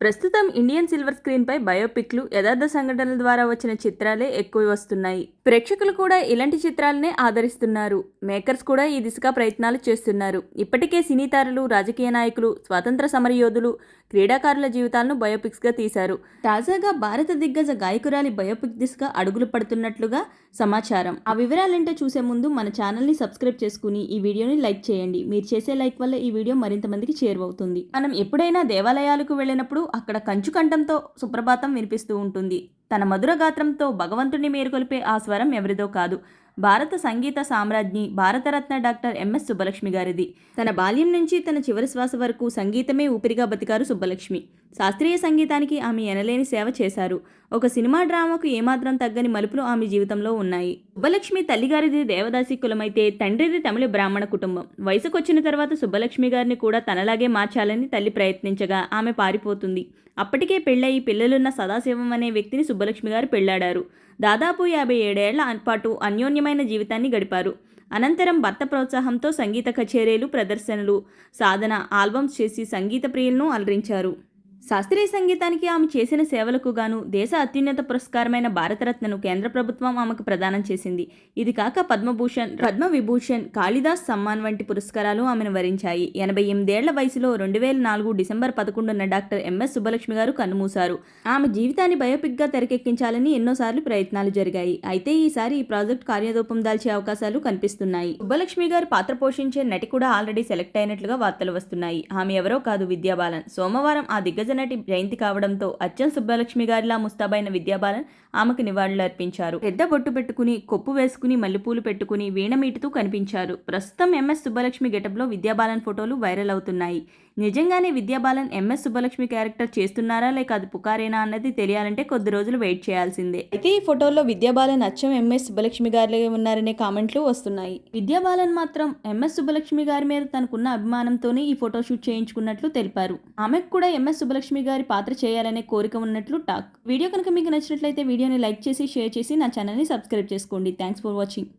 ప్రస్తుతం Indian silver screen పై బయోపిక్లు, యథార్థ సంఘటనల ద్వారా వచ్చిన చిత్రాలే ఎక్కువ వస్తున్నాయి. ప్రేక్షకులు కూడా ఇలాంటి చిత్రాలనే ఆదరిస్తున్నారు. మేకర్స్ కూడా ఈ దిశగా ప్రయత్నాలు చేస్తున్నారు. ఇప్పటికే సినీ తారలు, రాజకీయ నాయకులు, స్వాతంత్ర సమరయోధులు, క్రీడాకారుల జీవితాలను బయోపిక్స్ గా తీశారు. తాజాగా భారత దిగ్గజ గాయకురాలి బయోపిక్ దిశగా అడుగులు పడుతున్నట్లుగా సమాచారం. ఆ వివరాలంటే చూసే ముందు మన ఛానల్ని సబ్స్క్రైబ్ చేసుకుని ఈ వీడియోని లైక్ చేయండి. మీరు చేసే లైక్ వల్ల ఈ వీడియో మరింత మందికి చేరువవుతుంది. మనం ఎప్పుడైనా దేవాలయాలకు వెళ్ళినప్పుడు అక్కడ కంచు కంఠంతో సుప్రభాతం వినిపిస్తూ ఉంటుంది. తన మధుర గాత్రంతో భగవంతుడిని మేలుకొలిపే ఆ స్వరం ఎవరిదో కాదు, భారత సంగీత సామ్రాజ్ఞి, భారతరత్న డాక్టర్ ఎంఎస్ సుబ్బలక్ష్మి గారిది. తన బాల్యం నుంచి తన చివరి శ్వాస వరకు సంగీతమే ఊపిరిగా బతికారు సుబ్బలక్ష్మి. శాస్త్రీయ సంగీతానికి ఆమె ఎనలేని సేవ చేశారు. ఒక సినిమా డ్రామాకు ఏమాత్రం తగ్గని మలుపులు ఆమె జీవితంలో ఉన్నాయి. సుబ్బలక్ష్మి తల్లిగారిది దేవదాసి కులమైతే తండ్రిది తమిళ బ్రాహ్మణ కుటుంబం. వయసుకొచ్చిన తర్వాత సుబ్బలక్ష్మి గారిని కూడా తనలాగే మార్చాలని తల్లి ప్రయత్నించగా ఆమె పారిపోతుంది. అప్పటికే పెళ్ళయి పిల్లలున్న సదాశివం అనే వ్యక్తిని సుబ్బలక్ష్మి గారు పెళ్లాడారు. దాదాపు 57 ఏళ్ల పాటు అన్యోన్యమైన జీవితాన్ని గడిపారు. అనంతరం భర్త ప్రోత్సాహంతో సంగీత కచేరీలు, ప్రదర్శనలు, సాధన ఆల్బమ్స్ చేసి సంగీత ప్రియులను అలరించారు. శాస్త్రీయ సంగీతానికి ఆమె చేసిన సేవలకు గాను దేశ అత్యున్నత పురస్కారమైన భారతరత్నను కేంద్ర ప్రభుత్వం ఆమెకు ప్రదానం చేసింది. ఇది కాక పద్మభూషణ్, పద్మవిభూషణ్, కాళిదాస్ సమ్మాన్ వంటి పురస్కారాలు ఆమెను వరించాయి. 88 ఏళ్ల వయసులో 2004 డిసెంబర్ 11న డాక్టర్ ఎంఎస్ సుబ్బలక్ష్మి గారు కన్నుమూశారు. ఆమె జీవితాన్ని బయోపిక్గా తెరకెక్కించాలని ఎన్నోసార్లు ప్రయత్నాలు జరిగాయి. అయితే ఈసారి ఈ ప్రాజెక్ట్ కార్యరూపం దాల్చే అవకాశాలు కనిపిస్తున్నాయి. సుబ్బలక్ష్మి గారు పాత్ర పోషించే నటి కూడా ఆల్రెడీ సెలెక్ట్ అయినట్లుగా వార్తలు వస్తున్నాయి. ఆమె ఎవరో కాదు, విద్యాబాలన్. సోమవారం ఆ దిగ్గజ నటి జయంతి కావడంతో అచ్చం సుబ్బలక్ష్మి గారిలా ముస్తాబైన విద్యాబాలన్ ఆమెకు నివాళులు అర్పించారు. పెద్ద బొట్టు పెట్టుకుని, కొప్పు వేసుకుని, మల్లెపూలు పెట్టుకుని వీణ మీటుతూ కనిపించారు. ప్రస్తుతం ఎంఎస్ సుబ్బలక్ష్మి గెటప్లో విద్యాబాలన్ ఫోటోలు వైరల్ అవుతున్నాయి. నిజంగానే విద్యాబాలన్ ఎంఎస్ సుబ్బలక్ష్మి క్యారెక్టర్ చేస్తున్నారా లేక అది పుకారేనా అన్నది తెలియాలంటే కొద్ది రోజులు వెయిట్ చేయాల్సిందే. అయితే ఈ ఫోటోల్లో విద్యాబాలన్ అచ్చం ఎంఎస్ సుబ్బలక్ష్మి గారిలాగే ఉన్నారనే కామెంట్లు వస్తున్నాయి. విద్యాబాలన్ మాత్రం ఎంఎస్ సుబ్బలక్ష్మి గారి మీద తనకున్న అభిమానంతోనే ఈ ఫోటో షూట్ చేయించుకున్నట్లు తెలిపారు. ఆమెకు కూడా ఎంఎస్ సుబ్బలక్ష్మి గారి పాత్ర చేయాలనే కోరిక ఉన్నట్లు టాక్. వీడియో కనుక మీకు నచ్చినట్లయితే వీడియోని లైక్ చేసి, షేర్ చేసి నా ఛానల్ని సబ్స్క్రైబ్ చేసుకోండి. Thanks for watching.